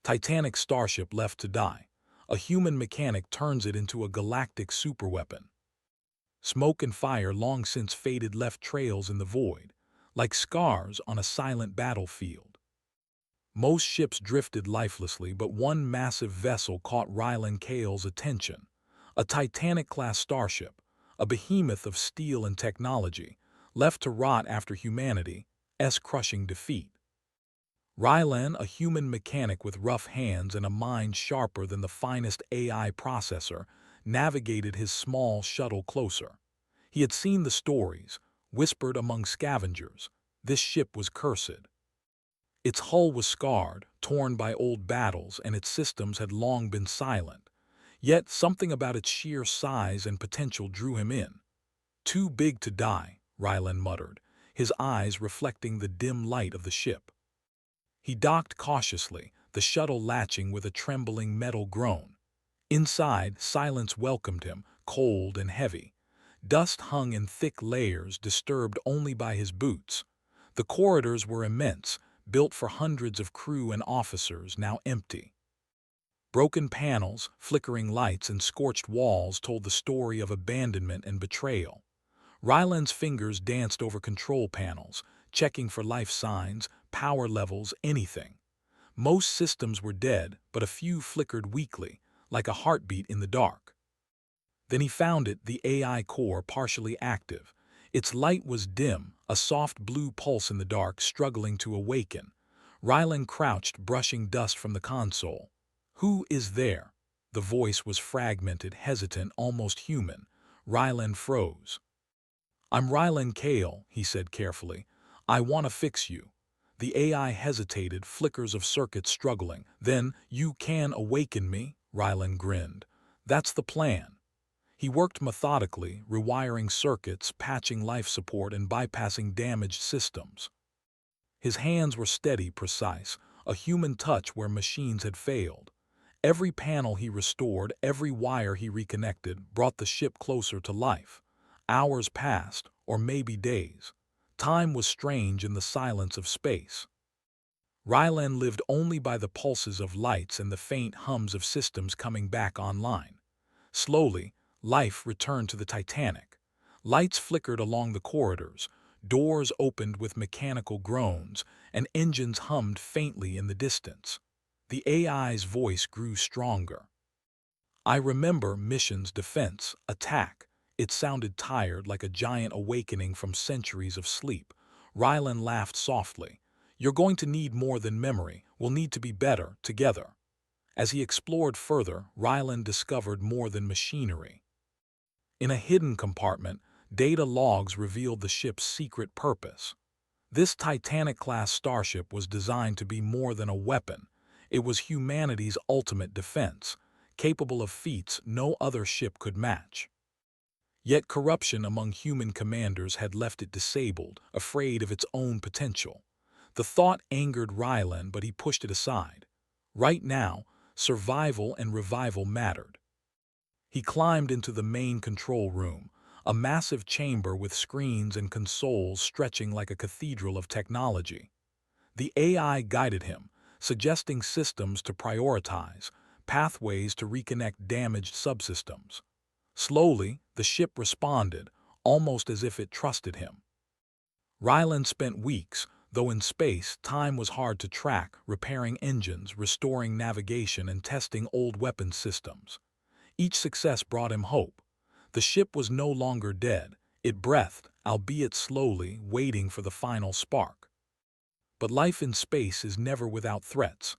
Titanic Starship left to die. A human mechanic turns it into a galactic superweapon. Smoke and fire long since faded left trails in the void, like scars on a silent battlefield. Most ships drifted lifelessly, but one massive vessel caught Ryland Cale's attention. A Titanic-class starship, a behemoth of steel and technology, left to rot after humanity's crushing defeat. Rylan, a human mechanic with rough hands and a mind sharper than the finest AI processor, navigated his small shuttle closer. He had seen the stories, whispered among scavengers. This ship was cursed. Its hull was scarred, torn by old battles, and its systems had long been silent. Yet something about its sheer size and potential drew him in. Too big to die, Rylan muttered, his eyes reflecting the dim light of the ship. He docked cautiously, the shuttle latching with a trembling metal groan. Inside, silence welcomed him, cold and heavy. Dust hung in thick layers, disturbed only by his boots. The corridors were immense, built for hundreds of crew and officers, now empty. Broken panels, flickering lights, and scorched walls told the story of abandonment and betrayal. Ryland's fingers danced over control panels, checking for life signs, power levels, anything. Most systems were dead, but a few flickered weakly, like a heartbeat in the dark. Then he found it, the AI core partially active. Its light was dim, a soft blue pulse in the dark, struggling to awaken. Ryland crouched, brushing dust from the console. "Who is there?" The voice was fragmented, hesitant, almost human. Ryland froze. "I'm Ryland Cale," he said carefully. "I want to fix you." The AI hesitated, flickers of circuits struggling. "Then you can awaken me?" Ryland grinned. "That's the plan." He worked methodically, rewiring circuits, patching life support, and bypassing damaged systems. His hands were steady, precise, a human touch where machines had failed. Every panel he restored, every wire he reconnected, brought the ship closer to life. Hours passed, or maybe days. Time was strange in the silence of space. Ryland lived only by the pulses of lights and the faint hums of systems coming back online. Slowly, life returned to the Titanic. Lights flickered along the corridors, doors opened with mechanical groans, and engines hummed faintly in the distance. The AI's voice grew stronger. "I remember missions, defense, attack." It sounded tired, like a giant awakening from centuries of sleep. Ryland laughed softly. "You're going to need more than memory. We'll need to be better, together." As he explored further, Ryland discovered more than machinery. In a hidden compartment, data logs revealed the ship's secret purpose. This Titanic-class starship was designed to be more than a weapon. It was humanity's ultimate defense, capable of feats no other ship could match. Yet corruption among human commanders had left it disabled, afraid of its own potential. The thought angered Ryland, but he pushed it aside. Right now, survival and revival mattered. He climbed into the main control room, a massive chamber with screens and consoles stretching like a cathedral of technology. The AI guided him, suggesting systems to prioritize, pathways to reconnect damaged subsystems. Slowly, the ship responded, almost as if it trusted him. Ryland spent weeks, though in space, time was hard to track, repairing engines, restoring navigation, and testing old weapons systems. Each success brought him hope. The ship was no longer dead. It breathed, albeit slowly, waiting for the final spark. But life in space is never without threats.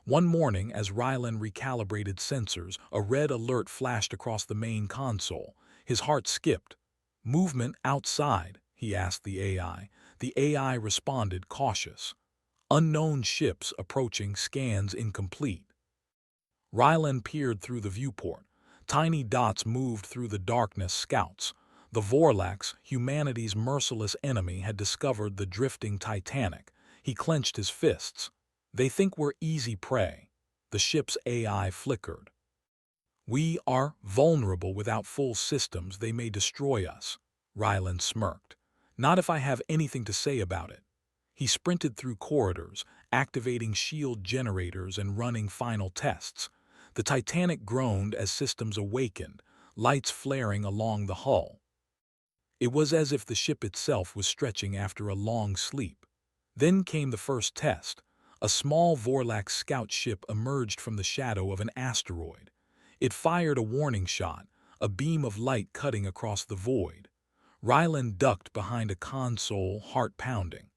One morning, as Ryland recalibrated sensors, a red alert flashed across the main console. His heart skipped. "Movement outside," he asked the AI. The AI responded, cautious. "Unknown ships approaching, scans incomplete." Ryland peered through the viewport. Tiny dots moved through the darkness, scouts. The Vorlax, humanity's merciless enemy, had discovered the drifting Titanic. He clenched his fists. "They think we're easy prey." The ship's AI flickered. "We are vulnerable. Without full systems, they may destroy us." Ryland smirked. "Not if I have anything to say about it." He sprinted through corridors, activating shield generators and running final tests. The Titanic groaned as systems awakened, lights flaring along the hull. It was as if the ship itself was stretching after a long sleep. Then came the first test. A small Vorlax scout ship emerged from the shadow of an asteroid. It fired a warning shot, a beam of light cutting across the void. Rylan ducked behind a console, heart pounding.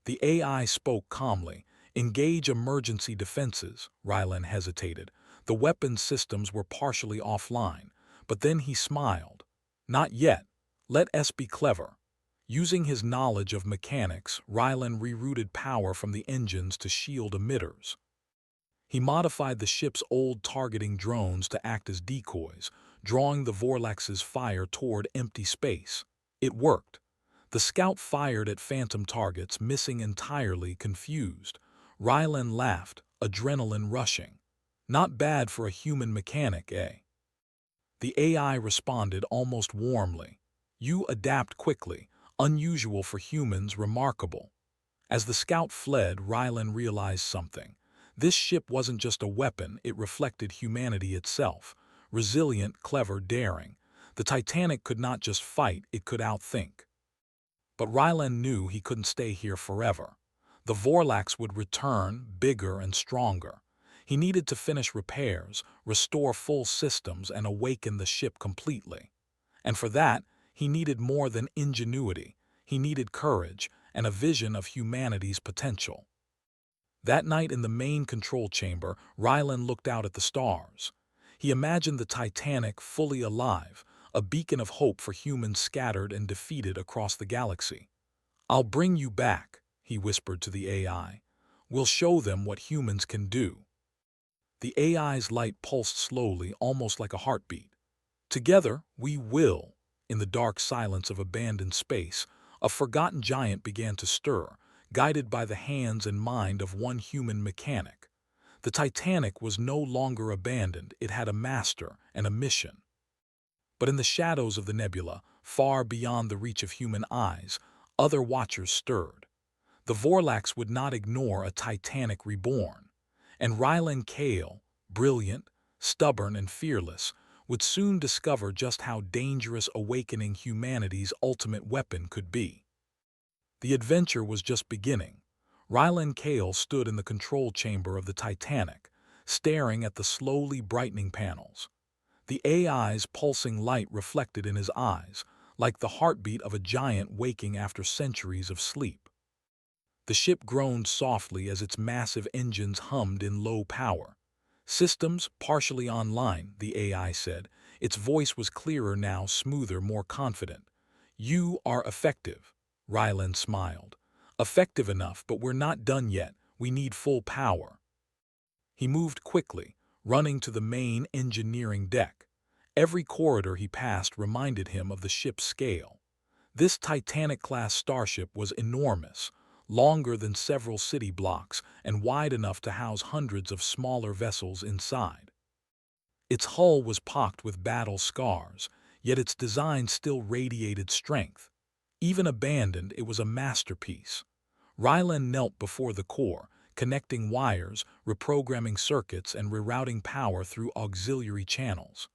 The AI spoke calmly. "Engage emergency defenses." Rylan hesitated. The weapons systems were partially offline, but then he smiled. "Not yet. Let us be clever." Using his knowledge of mechanics, Rylan rerouted power from the engines to shield emitters. He modified the ship's old targeting drones to act as decoys, drawing the Vorlax's fire toward empty space. It worked. The scout fired at phantom targets, missing entirely, confused. Rylan laughed, adrenaline rushing. "Not bad for a human mechanic, eh?" The AI responded almost warmly. "You adapt quickly, unusual for humans, remarkable." As the scout fled, Rylan realized something. This ship wasn't just a weapon, it reflected humanity itself. Resilient, clever, daring. The Titanic could not just fight, it could outthink. But Rylan knew he couldn't stay here forever. The Vorlax would return, bigger and stronger. He needed to finish repairs, restore full systems, and awaken the ship completely. And for that, he needed more than ingenuity. He needed courage and a vision of humanity's potential. That night in the main control chamber, Rylan looked out at the stars. He imagined the Titanic fully alive, a beacon of hope for humans scattered and defeated across the galaxy. "I'll bring you back," he whispered to the AI. "We'll show them what humans can do." The AI's light pulsed slowly, almost like a heartbeat. "Together, we will." In the dark silence of abandoned space, a forgotten giant began to stir, guided by the hands and mind of one human mechanic. The Titanic was no longer abandoned, it had a master and a mission. But in the shadows of the nebula, far beyond the reach of human eyes, other watchers stirred. The Vorlax would not ignore a Titanic reborn. And Rylan Kale, brilliant, stubborn, and fearless, would soon discover just how dangerous awakening humanity's ultimate weapon could be. The adventure was just beginning. Rylan Kale stood in the control chamber of the Titanic, staring at the slowly brightening panels. The AI's pulsing light reflected in his eyes, like the heartbeat of a giant waking after centuries of sleep. The ship groaned softly as its massive engines hummed in low power. "Systems partially online," the AI said. Its voice was clearer now, smoother, more confident. "You are effective." Rylan smiled. "Effective enough, but we're not done yet. We need full power." He moved quickly, running to the main engineering deck. Every corridor he passed reminded him of the ship's scale. This Titanic-class starship was enormous, longer than several city blocks and wide enough to house hundreds of smaller vessels inside. Its hull was pocked with battle scars, yet its design still radiated strength. Even abandoned, it was a masterpiece. Rylan knelt before the core, connecting wires, reprogramming circuits, and rerouting power through auxiliary channels.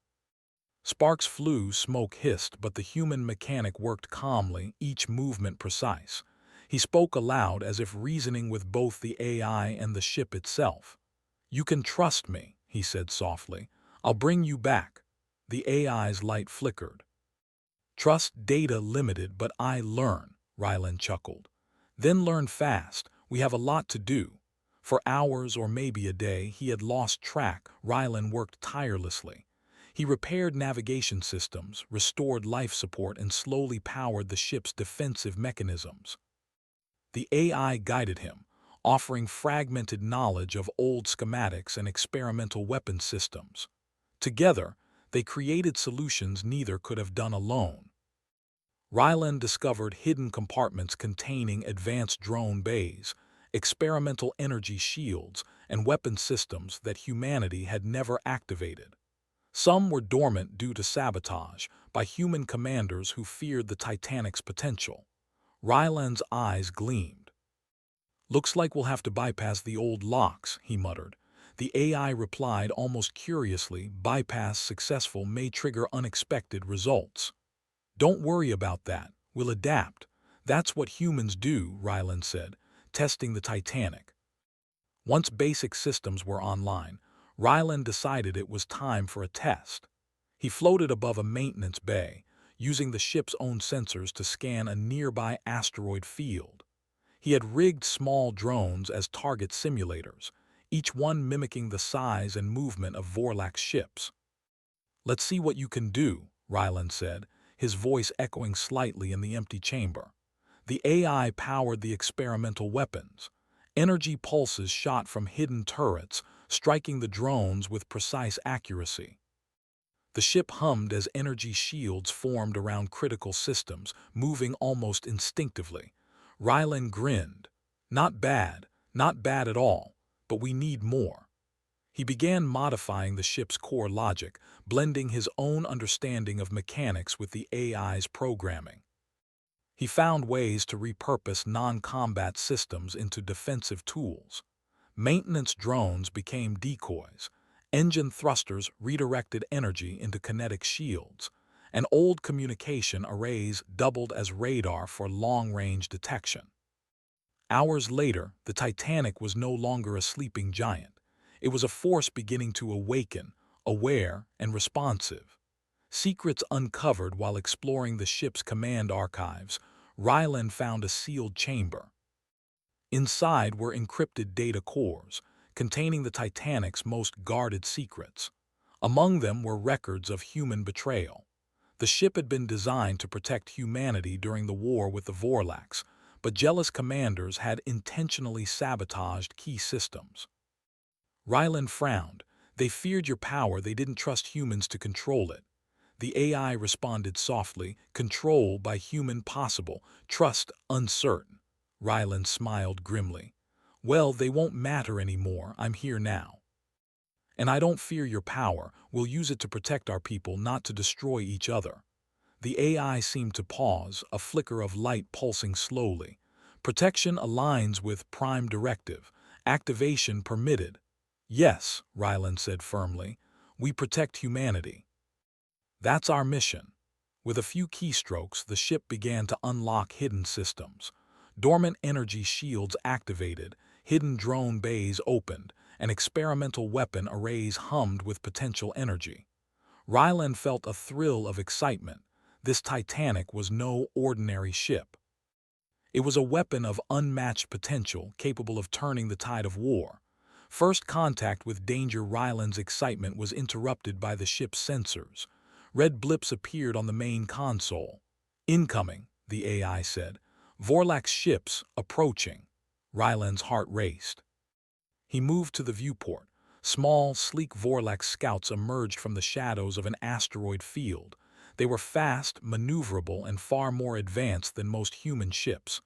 Sparks flew, smoke hissed, but the human mechanic worked calmly, each movement precise. He spoke aloud, as if reasoning with both the AI and the ship itself. "You can trust me," he said softly. "I'll bring you back." The AI's light flickered. "Trust data limited, but I learn," Rylan chuckled. "Then learn fast. We have a lot to do." For hours or maybe a day, he had lost track. Rylan worked tirelessly. He repaired navigation systems, restored life support, and slowly powered the ship's defensive mechanisms. The AI guided him, offering fragmented knowledge of old schematics and experimental weapon systems. Together, they created solutions neither could have done alone. Rylan discovered hidden compartments containing advanced drone bays, experimental energy shields, and weapon systems that humanity had never activated. Some were dormant due to sabotage by human commanders who feared the Titanic's potential. Rylan's eyes gleamed. "Looks like we'll have to bypass the old locks," he muttered. The AI replied almost curiously, "Bypass successful may trigger unexpected results." "Don't worry about that. We'll adapt. That's what humans do," Ryland said, testing the Titanic. Once basic systems were online, Ryland decided it was time for a test. He floated above a maintenance bay, using the ship's own sensors to scan a nearby asteroid field. He had rigged small drones as target simulators, each one mimicking the size and movement of Vorlak's ships. "Let's see what you can do," Ryland said, his voice echoing slightly in the empty chamber. The AI powered the experimental weapons. Energy pulses shot from hidden turrets, striking the drones with precise accuracy. The ship hummed as energy shields formed around critical systems, moving almost instinctively. Ryland grinned. Not bad at all, but we need more." He began modifying the ship's core logic, blending his own understanding of mechanics with the AI's programming. He found ways to repurpose non-combat systems into defensive tools. Maintenance drones became decoys. Engine thrusters redirected energy into kinetic shields, and old communication arrays doubled as radar for long-range detection. Hours later, the Titanic was no longer a sleeping giant. It was a force beginning to awaken, aware and responsive. Secrets uncovered while exploring the ship's command archives, Ryland found a sealed chamber. Inside were encrypted data cores, containing the Titanic's most guarded secrets. Among them were records of human betrayal. The ship had been designed to protect humanity during the war with the Vorlaks, but jealous commanders had intentionally sabotaged key systems. Ryland frowned. "They feared your power, they didn't trust humans to control it." The AI responded softly, "Control by human possible, trust uncertain." Ryland smiled grimly. "Well, they won't matter anymore, I'm here now. And I don't fear your power, we'll use it to protect our people, not to destroy each other." The AI seemed to pause, a flicker of light pulsing slowly. "Protection aligns with Prime Directive. Activation permitted." "Yes," Ryland said firmly, "we protect humanity. That's our mission." With a few keystrokes, the ship began to unlock hidden systems. Dormant energy shields activated, hidden drone bays opened, and experimental weapon arrays hummed with potential energy. Ryland felt a thrill of excitement. This Titanic was no ordinary ship. It was a weapon of unmatched potential, capable of turning the tide of war. First contact with danger, Ryland's excitement was interrupted by the ship's sensors. Red blips appeared on the main console. "Incoming," the AI said. "Vorlak's ships approaching." Ryland's heart raced. He moved to the viewport. Small, sleek Vorlak scouts emerged from the shadows of an asteroid field. They were fast, maneuverable, and far more advanced than most human ships.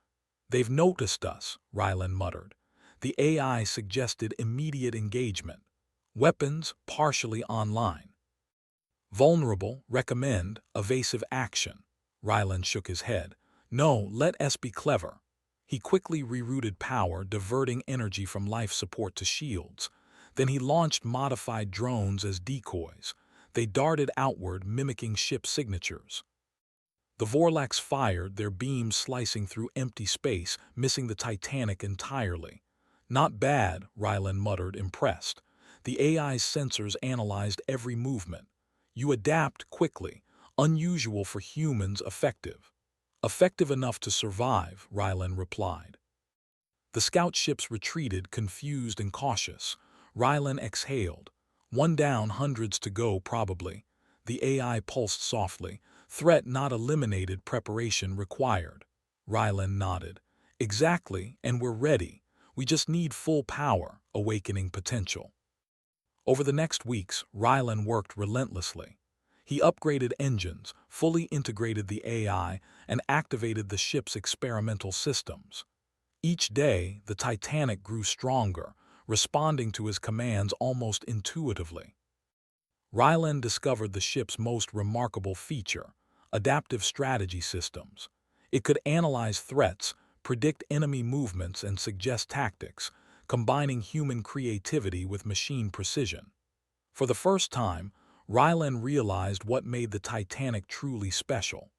"They've noticed us," Ryland muttered. The AI suggested immediate engagement. Weapons partially online. "Vulnerable, recommend, evasive action." Ryland shook his head. "No, let us be clever." He quickly rerouted power, diverting energy from life support to shields. Then he launched modified drones as decoys. They darted outward, mimicking ship signatures. The Vorlaks fired, their beams slicing through empty space, missing the Titanic entirely. "Not bad," Ryland muttered, impressed. The AI's sensors analyzed every movement. "You adapt quickly, unusual for humans, effective." "Effective enough to survive," Ryland replied. The scout ships retreated, confused and cautious. Ryland exhaled. "One down, hundreds to go, probably." The AI pulsed softly. "Threat not eliminated, preparation required." Ryland nodded. "Exactly, and we're ready. We just need full power, awakening potential." Over the next weeks, Ryland worked relentlessly. He upgraded engines, fully integrated the AI, and activated the ship's experimental systems. Each day, the Titanic grew stronger, responding to his commands almost intuitively. Ryland discovered the ship's most remarkable feature: adaptive strategy systems. It could analyze threats, predict enemy movements, and suggest tactics, combining human creativity with machine precision. For the first time, Rylan realized what made the Titanic truly special.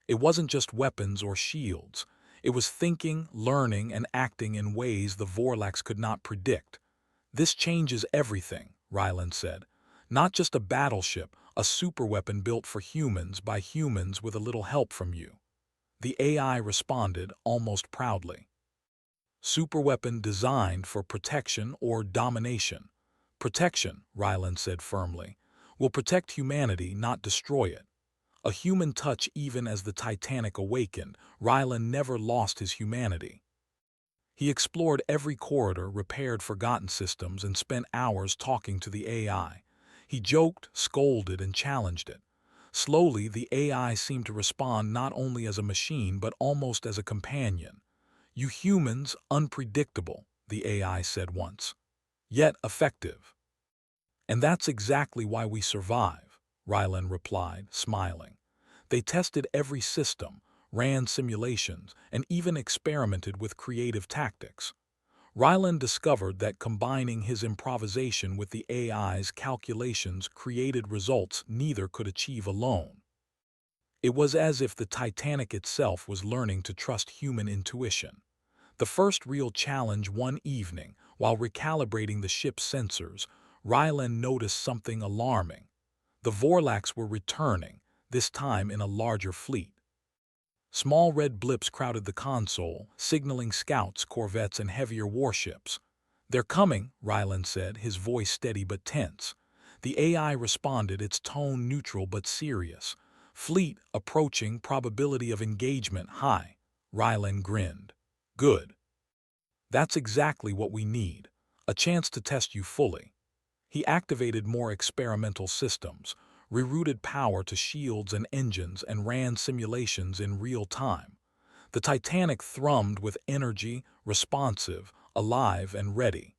It wasn't just weapons or shields. It was thinking, learning, and acting in ways the Vorlax could not predict. "This changes everything," Ryland said. "Not just a battleship, a superweapon built for humans by humans with a little help from you." The AI responded almost proudly. "Superweapon designed for protection or domination." "Protection," Ryland said firmly. "Will protect humanity, not destroy it." A human touch even as the Titanic awakened, Ryland never lost his humanity. He explored every corridor, repaired forgotten systems, and spent hours talking to the AI. He joked, scolded, and challenged it. Slowly, the AI seemed to respond not only as a machine but almost as a companion. "You humans, unpredictable," the AI said once, "yet effective." "And that's exactly why we survive," Rylan replied, smiling. They tested every system, ran simulations, and even experimented with creative tactics. Ryland discovered that combining his improvisation with the AI's calculations created results neither could achieve alone. It was as if the Titanic itself was learning to trust human intuition. The first real challenge one evening, while recalibrating the ship's sensors, Ryland noticed something alarming. The Vorlax were returning, this time in a larger fleet. Small red blips crowded the console, signaling scouts, corvettes, and heavier warships. "They're coming," Ryland said, his voice steady but tense. The AI responded, its tone neutral but serious. "Fleet approaching, probability of engagement high." Ryland grinned. "Good. That's exactly what we need. A chance to test you fully." He activated more experimental systems, rerouted power to shields and engines, and ran simulations in real time. The Titanic thrummed with energy, responsive, alive, and ready.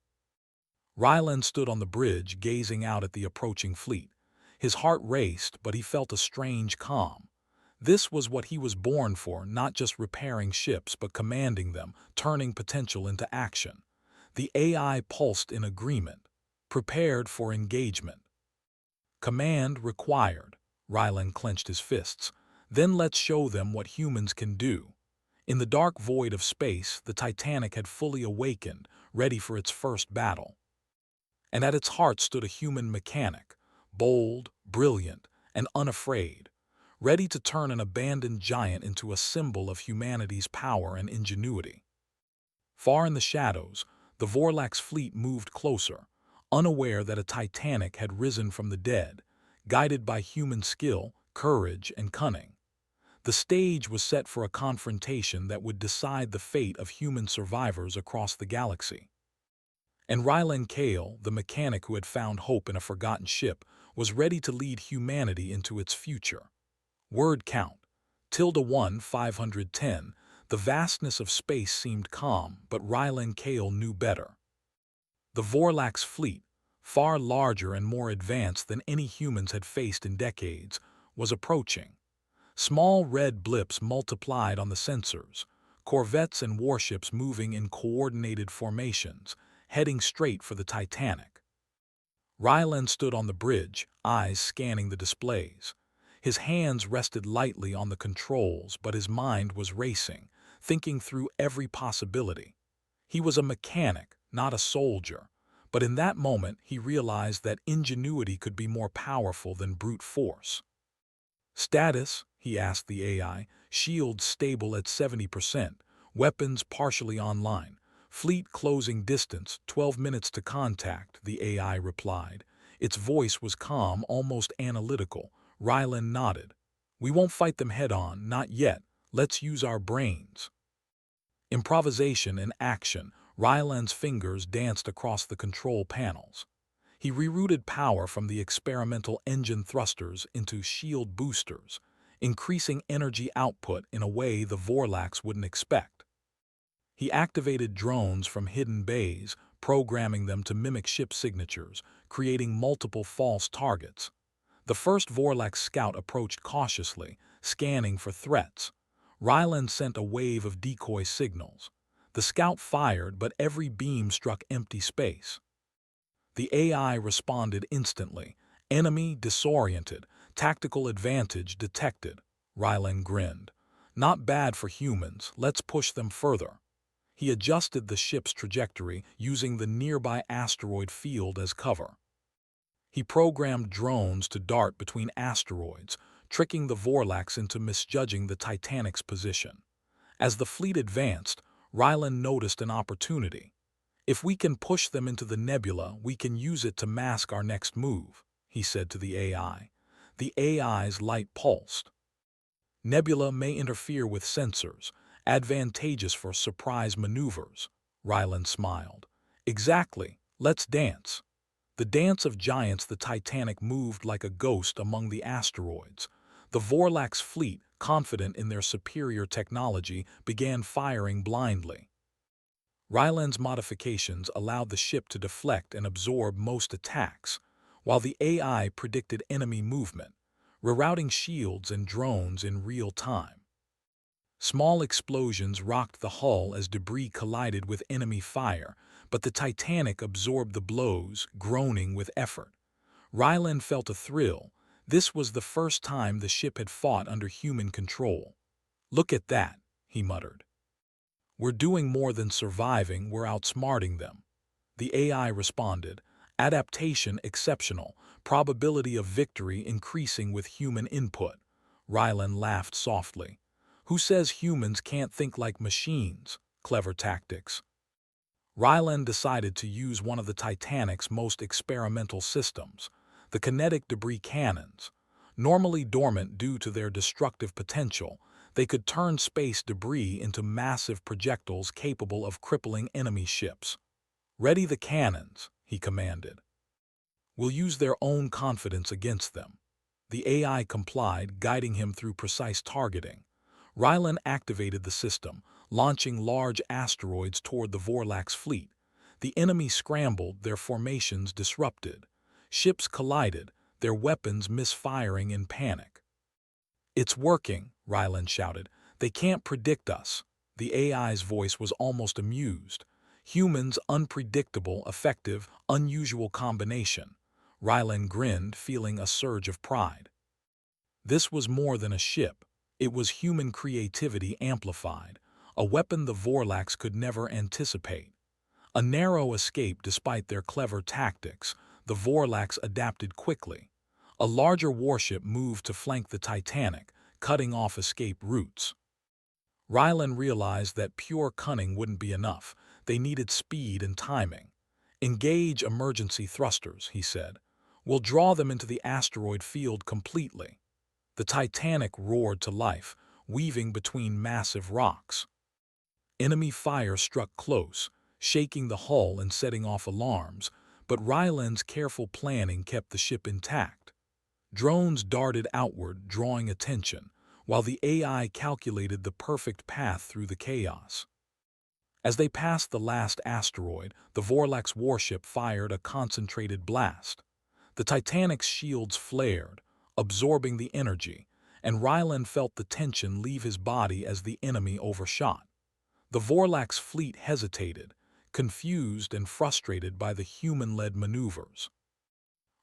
Ryland stood on the bridge, gazing out at the approaching fleet. His heart raced, but he felt a strange calm. This was what he was born for, not just repairing ships, but commanding them, turning potential into action. The AI pulsed in agreement, prepared for engagement. "Command required." Ryland clenched his fists. "Then let's show them what humans can do." In the dark void of space, the Titanic had fully awakened, ready for its first battle. And at its heart stood a human mechanic, bold, brilliant, and unafraid, ready to turn an abandoned giant into a symbol of humanity's power and ingenuity. Far in the shadows, the Vorlax fleet moved closer, unaware that a Titanic had risen from the dead, guided by human skill, courage, and cunning. The stage was set for a confrontation that would decide the fate of human survivors across the galaxy. And Rylan Kale, the mechanic who had found hope in a forgotten ship, was ready to lead humanity into its future. Word count: ~1-510. The vastness of space seemed calm, but Rylan Kale knew better. The Vorlax fleet, far larger and more advanced than any humans had faced in decades, was approaching. Small red blips multiplied on the sensors, corvettes and warships moving in coordinated formations, heading straight for the Titanic. Ryland stood on the bridge, eyes scanning the displays. His hands rested lightly on the controls, but his mind was racing, thinking through every possibility. He was a mechanic, not a soldier, but in that moment he realized that ingenuity could be more powerful than brute force. "Status?" he asked the AI. "Shields stable at 70%, weapons partially online. Fleet closing distance, 12 minutes to contact," the AI replied. Its voice was calm, almost analytical. Ryland nodded. "We won't fight them head-on, not yet. Let's use our brains." Improvisation and action, Ryland's fingers danced across the control panels. He rerouted power from the experimental engine thrusters into shield boosters, increasing energy output in a way the Vorlax wouldn't expect. He activated drones from hidden bays, programming them to mimic ship signatures, creating multiple false targets. The first Vorlax scout approached cautiously, scanning for threats. Ryland sent a wave of decoy signals. The scout fired, but every beam struck empty space. The AI responded instantly. Enemy disoriented. Tactical advantage detected. Ryland grinned. Not bad for humans. Let's push them further. He adjusted the ship's trajectory using the nearby asteroid field as cover. He programmed drones to dart between asteroids, tricking the Vorlax into misjudging the Titanic's position. As the fleet advanced, Ryland noticed an opportunity. If we can push them into the nebula, we can use it to mask our next move, he said to the AI. The AI's light pulsed. Nebula may interfere with sensors, advantageous for surprise maneuvers. Ryland smiled. Exactly. Let's dance. The dance of giants, the Titanic moved like a ghost among the asteroids. The Vorlax fleet, confident in their superior technology, began firing blindly. Ryland's modifications allowed the ship to deflect and absorb most attacks, while the AI predicted enemy movement, rerouting shields and drones in real time. Small explosions rocked the hull as debris collided with enemy fire, but the Titanic absorbed the blows, groaning with effort. Ryland felt a thrill. This was the first time the ship had fought under human control. "Look at that," he muttered. "We're doing more than surviving, we're outsmarting them." The AI responded, adaptation exceptional, probability of victory increasing with human input. Ryland laughed softly. Who says humans can't think like machines? Clever tactics. Ryland decided to use one of the Titanic's most experimental systems, the kinetic debris cannons. Normally dormant due to their destructive potential, they could turn space debris into massive projectiles capable of crippling enemy ships. "Ready the cannons," he commanded. "We'll use their own confidence against them." The AI complied, guiding him through precise targeting. Ryland activated the system, launching large asteroids toward the Vorlax fleet. The enemy scrambled, their formations disrupted. Ships collided, their weapons misfiring in panic. "It's working," Ryland shouted. "They can't predict us." The AI's voice was almost amused. Humans, unpredictable, effective, unusual combination. Ryland grinned, feeling a surge of pride. This was more than a ship. It was human creativity amplified, a weapon the Vorlax could never anticipate. A narrow escape despite their clever tactics, the Vorlax adapted quickly. A larger warship moved to flank the Titanic, cutting off escape routes. Ryland realized that pure cunning wouldn't be enough. They needed speed and timing. "Engage emergency thrusters," he said. "We'll draw them into the asteroid field completely." The Titanic roared to life, weaving between massive rocks. Enemy fire struck close, shaking the hull and setting off alarms, but Ryland's careful planning kept the ship intact. Drones darted outward, drawing attention, while the AI calculated the perfect path through the chaos. As they passed the last asteroid, the Vorlax warship fired a concentrated blast. The Titanic's shields flared, absorbing the energy, and Ryland felt the tension leave his body as the enemy overshot. The Vorlax fleet hesitated, confused and frustrated by the human-led maneuvers.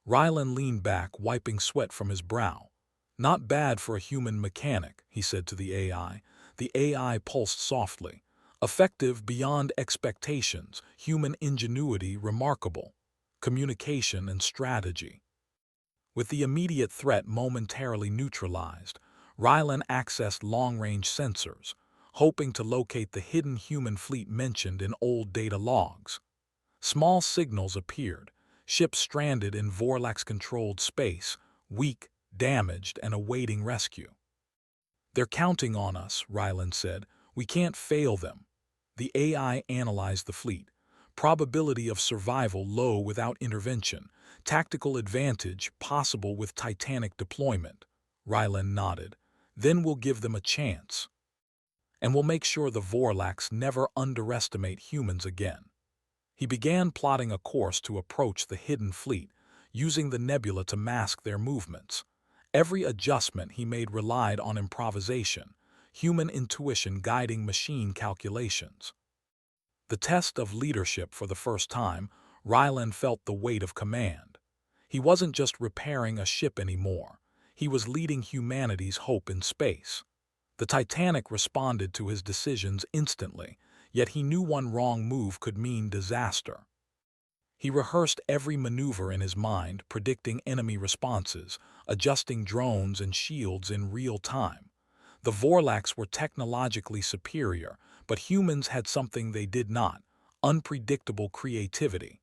Ryland leaned back, wiping sweat from his brow. "Not bad for a human mechanic," he said to the AI. The AI pulsed softly. "Effective beyond expectations, human ingenuity remarkable. Communication and strategy." With the immediate threat momentarily neutralized, Ryland accessed long-range sensors, hoping to locate the hidden human fleet mentioned in old data logs. Small signals appeared, ships stranded in Vorlax-controlled space, weak, damaged, and awaiting rescue. "They're counting on us," Ryland said. "We can't fail them." The AI analyzed the fleet. Probability of survival low without intervention. Tactical advantage possible with Titanic deployment. Ryland nodded. "Then we'll give them a chance. And we'll make sure the Vorlax never underestimate humans again." He began plotting a course to approach the hidden fleet, using the nebula to mask their movements. Every adjustment he made relied on improvisation. human intuition guiding machine calculations. The test of leadership for the first time, Ryland felt the weight of command. He wasn't just repairing a ship anymore. He was leading humanity's hope in space. The Titanic responded to his decisions instantly, yet he knew one wrong move could mean disaster. He rehearsed every maneuver in his mind, predicting enemy responses, adjusting drones and shields in real time. The Vorlax were technologically superior, but humans had something they did not: unpredictable creativity.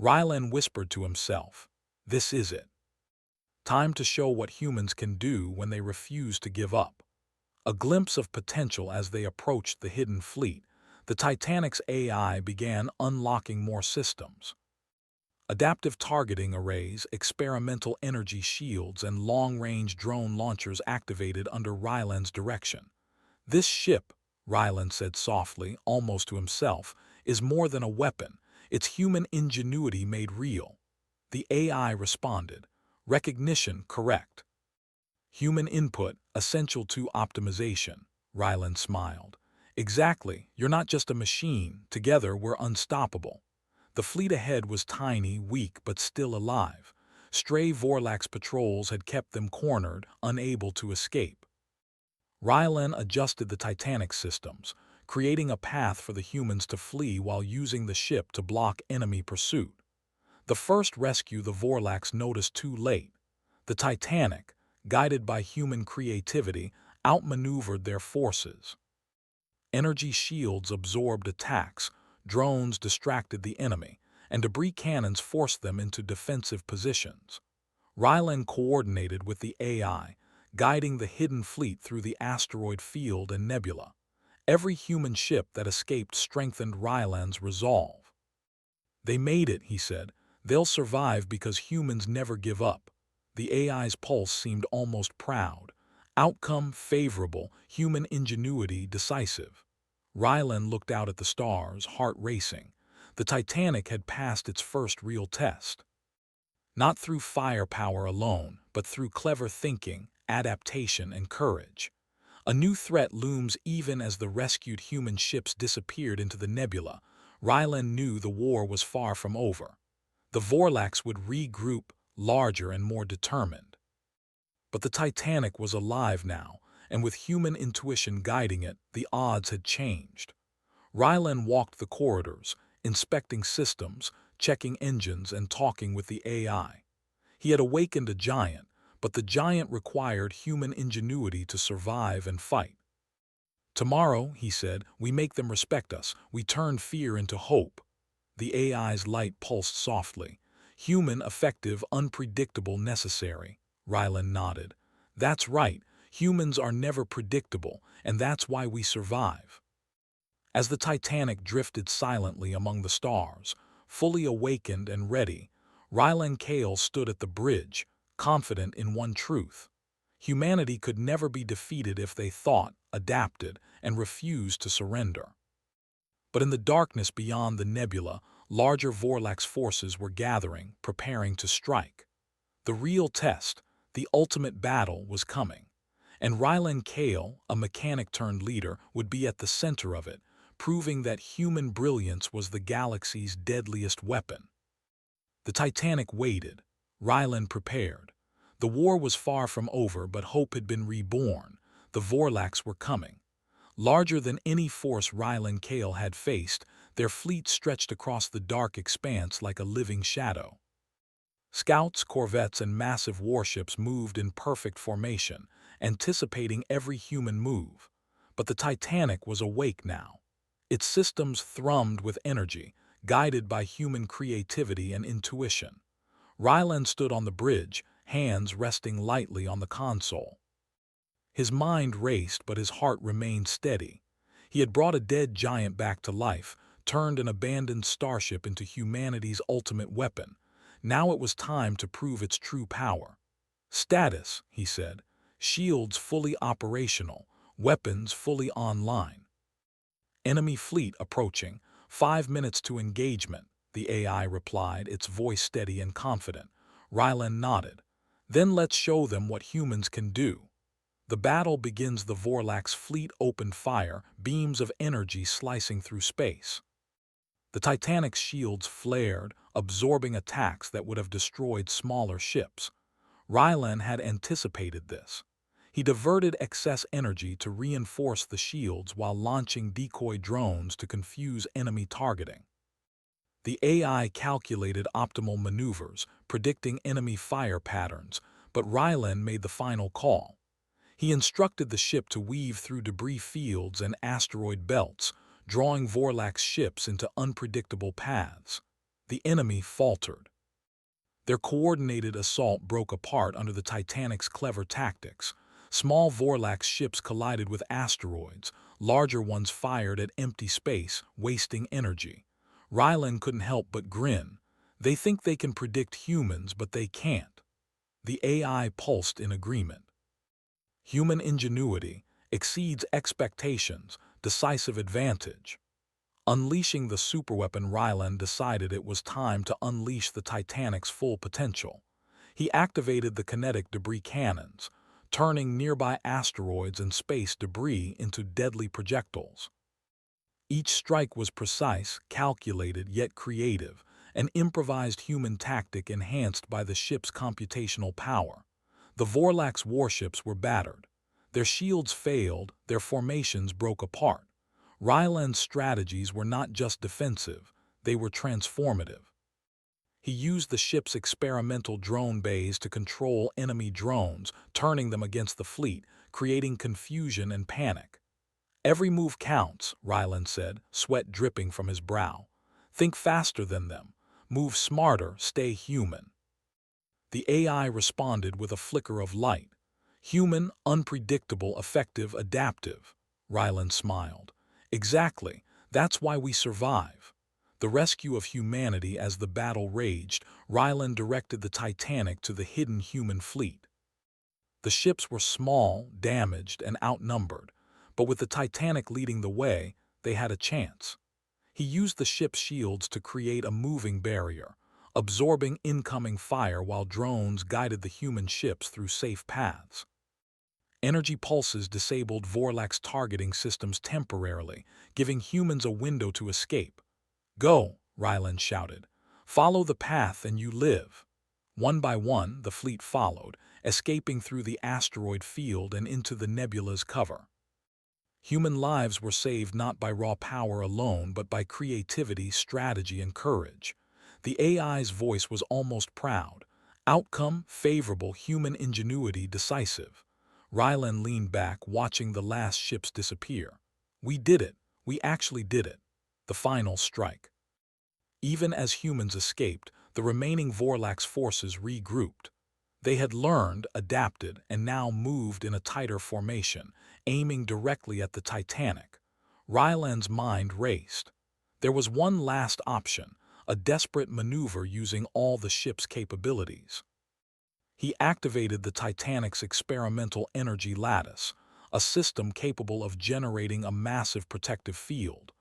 Rylan whispered to himself, "This is it. Time to show what humans can do when they refuse to give up." A glimpse of potential as they approached the hidden fleet, the Titanic's AI began unlocking more systems. Adaptive targeting arrays, experimental energy shields, and long-range drone launchers activated under Ryland's direction. "This ship," Ryland said softly, almost to himself, "is more than a weapon. It's human ingenuity made real." The AI responded, "Recognition correct. Human input essential to optimization." Ryland smiled. "Exactly. You're not just a machine. Together we're unstoppable." The fleet ahead was tiny, weak, but still alive. Stray Vorlax patrols had kept them cornered, unable to escape. Rylan adjusted the Titanic systems, creating a path for the humans to flee while using the ship to block enemy pursuit. The first rescue the Vorlax noticed too late. The Titanic, guided by human creativity, outmaneuvered their forces. Energy shields absorbed attacks, drones distracted the enemy, and debris cannons forced them into defensive positions. Rylan coordinated with the AI, guiding the hidden fleet through the asteroid field and nebula. Every human ship that escaped strengthened Rylan's resolve. "They made it," he said. "They'll survive because humans never give up." The AI's pulse seemed almost proud. Outcome favorable, human ingenuity decisive. Rylan looked out at the stars, heart racing. The Titanic had passed its first real test. Not through firepower alone, but through clever thinking, adaptation, and courage. A new threat looms even as the rescued human ships disappeared into the nebula. Rylan knew the war was far from over. The Vorlax would regroup, larger and more determined. But the Titanic was alive now, and with human intuition guiding it, the odds had changed. Rylan walked the corridors, inspecting systems, checking engines, and talking with the AI. He had awakened a giant, but the giant required human ingenuity to survive and fight. "Tomorrow," he said, "we make them respect us. We turn fear into hope." The AI's light pulsed softly. "Human, effective, unpredictable, necessary." Rylan nodded. "That's right. Humans are never predictable, and that's why we survive." As the Titanic drifted silently among the stars, fully awakened and ready, Rylan Cale stood at the bridge, confident in one truth: humanity could never be defeated if they thought, adapted, and refused to surrender. But in the darkness beyond the nebula, larger Vorlax forces were gathering, preparing to strike. The real test, the ultimate battle, was coming. And Rylan Cale, a mechanic-turned-leader, would be at the center of it, proving that human brilliance was the galaxy's deadliest weapon. The Titanic waited. Rylan prepared. The war was far from over, but hope had been reborn. The Vorlax were coming. Larger than any force Rylan Cale had faced, their fleet stretched across the dark expanse like a living shadow. Scouts, corvettes, and massive warships moved in perfect formation, anticipating every human move. But the Titanic was awake now. Its systems thrummed with energy, guided by human creativity and intuition. Rylan stood on the bridge, hands resting lightly on the console. His mind raced, but his heart remained steady. He had brought a dead giant back to life, turned an abandoned starship into humanity's ultimate weapon. Now it was time to prove its true power. "Status," he said. "Shields fully operational, weapons fully online. Enemy fleet approaching. 5 minutes to engagement," the AI replied, its voice steady and confident. Rylan nodded. "Then let's show them what humans can do." The battle begins. The Vorlak's fleet opened fire, beams of energy slicing through space. The Titanic's shields flared, absorbing attacks that would have destroyed smaller ships. Rylan had anticipated this. He diverted excess energy to reinforce the shields while launching decoy drones to confuse enemy targeting. The AI calculated optimal maneuvers, predicting enemy fire patterns, but Rylan made the final call. He instructed the ship to weave through debris fields and asteroid belts, drawing Vorlak's ships into unpredictable paths. The enemy faltered. Their coordinated assault broke apart under the Titanic's clever tactics. Small Vorlak's ships collided with asteroids, larger ones fired at empty space, wasting energy. Rylan couldn't help but grin. They think they can predict humans, but they can't. The AI pulsed in agreement. Human ingenuity exceeds expectations, decisive advantage. Unleashing the superweapon, Rylan decided it was time to unleash the Titanic's full potential. He activated the kinetic debris cannons, turning nearby asteroids and space debris into deadly projectiles. Each strike was precise, calculated, yet creative, an improvised human tactic enhanced by the ship's computational power. The Vorlak's warships were battered. Their shields failed, their formations broke apart. Ryland's strategies were not just defensive, they were transformative. He used the ship's experimental drone bays to control enemy drones, turning them against the fleet, creating confusion and panic. "Every move counts," Ryland said, sweat dripping from his brow. "Think faster than them. Move smarter, stay human." The AI responded with a flicker of light. "Human, unpredictable, effective, adaptive." Ryland smiled. "Exactly. That's why we survive." The rescue of humanity. As the battle raged, Ryland directed the Titanic to the hidden human fleet. The ships were small, damaged, and outnumbered, but with the Titanic leading the way, they had a chance. He used the ship's shields to create a moving barrier, absorbing incoming fire while drones guided the human ships through safe paths. Energy pulses disabled Vorlak's targeting systems temporarily, giving humans a window to escape. "Go," Ryland shouted. "Follow the path and you live." One by one, the fleet followed, escaping through the asteroid field and into the nebula's cover. Human lives were saved not by raw power alone, but by creativity, strategy, and courage. The AI's voice was almost proud. Outcome favorable, human ingenuity decisive. Ryland leaned back, watching the last ships disappear. "We did it. We actually did it." The final strike. Even as humans escaped, the remaining Vorlak's forces regrouped. They had learned, adapted, and now moved in a tighter formation, aiming directly at the Titanic. Ryland's mind raced. There was one last option, a desperate maneuver using all the ship's capabilities. He activated the Titanic's experimental energy lattice, a system capable of generating a massive protective field.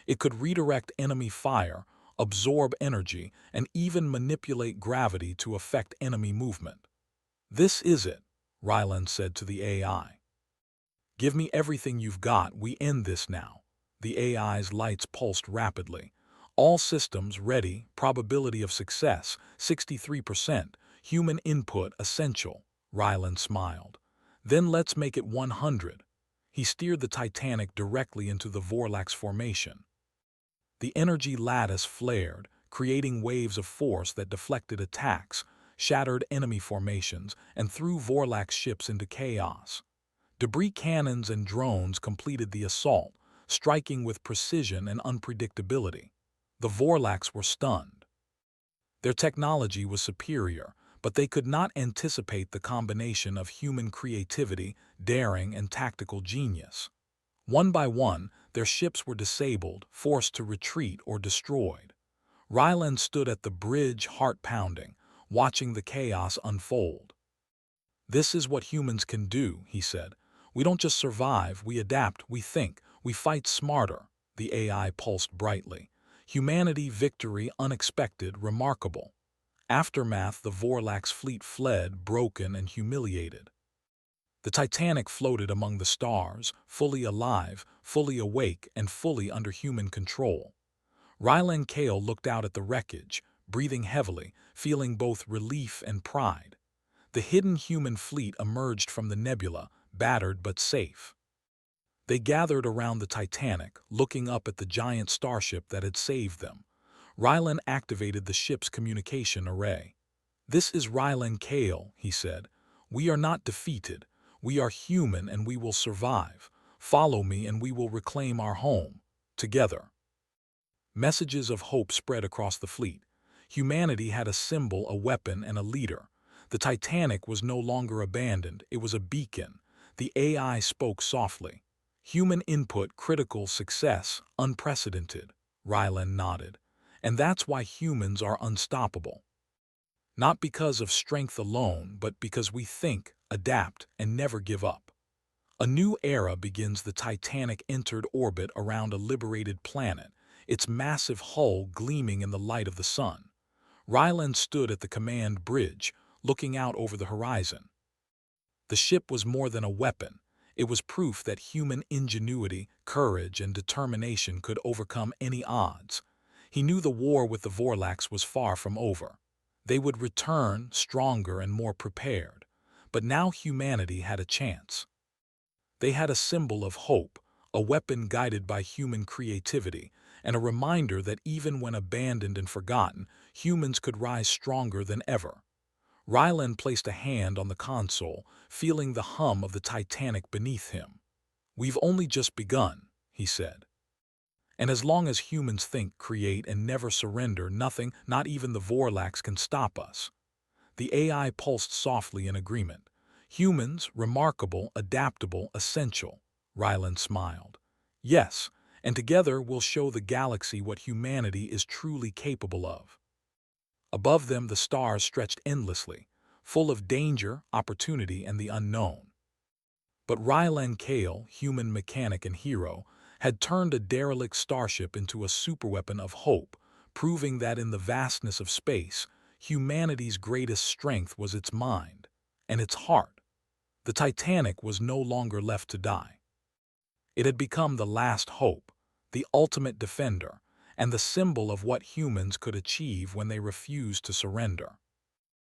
It could redirect enemy fire, absorb energy, and even manipulate gravity to affect enemy movement. "This is it," Ryland said to the AI. "Give me everything you've got. We end this now." The AI's lights pulsed rapidly. "All systems ready, probability of success, 63%, human input essential." Ryland smiled. "Then let's make it 100. He steered the Titanic directly into the Vorlak's formation. The energy lattice flared, creating waves of force that deflected attacks, shattered enemy formations, and threw Vorlak's ships into chaos. Debris cannons and drones completed the assault, striking with precision and unpredictability. The Vorlaks were stunned. Their technology was superior, but they could not anticipate the combination of human creativity, daring, and tactical genius. One by one, their ships were disabled, forced to retreat, or destroyed. Ryland stood at the bridge, heart pounding, watching the chaos unfold. "This is what humans can do," he said. "We don't just survive, we adapt, we think, we fight smarter." The AI pulsed brightly. "Humanity, victory, unexpected, remarkable." Aftermath: the Vorlak's fleet fled, broken and humiliated. The Titanic floated among the stars, fully alive, fully awake, and fully under human control. Rylan Cale looked out at the wreckage, breathing heavily, feeling both relief and pride. The hidden human fleet emerged from the nebula, battered but safe. They gathered around the Titanic, looking up at the giant starship that had saved them. Rylan activated the ship's communication array. "This is Rylan Cale," he said. "We are not defeated. We are human and we will survive. Follow me and we will reclaim our home. Together." Messages of hope spread across the fleet. Humanity had a symbol, a weapon, and a leader. The Titanic was no longer abandoned, it was a beacon. The AI spoke softly. "Human input, critical success, unprecedented." Rylan nodded. "And that's why humans are unstoppable. Not because of strength alone, but because we think, adapt, and never give up." A new era begins. The Titanic entered orbit around a liberated planet, its massive hull gleaming in the light of the sun. Ryland stood at the command bridge, looking out over the horizon. The ship was more than a weapon. It was proof that human ingenuity, courage, and determination could overcome any odds. He knew the war with the Vorlax was far from over. They would return, stronger and more prepared. But now humanity had a chance. They had a symbol of hope, a weapon guided by human creativity, and a reminder that even when abandoned and forgotten, humans could rise stronger than ever. Rylan placed a hand on the console, feeling the hum of the Titanic beneath him. "We've only just begun," he said. "And as long as humans think, create, and never surrender, nothing, not even the Vorlax, can stop us." The AI pulsed softly in agreement. "Humans, remarkable, adaptable, essential." Rylan smiled. "Yes, and together we'll show the galaxy what humanity is truly capable of." Above them the stars stretched endlessly, full of danger, opportunity, and the unknown. But Rylan Cale, human mechanic and hero, had turned a derelict starship into a superweapon of hope, proving that in the vastness of space, humanity's greatest strength was its mind and its heart. The Titanic was no longer left to die. It had become the last hope, the ultimate defender, and the symbol of what humans could achieve when they refused to surrender.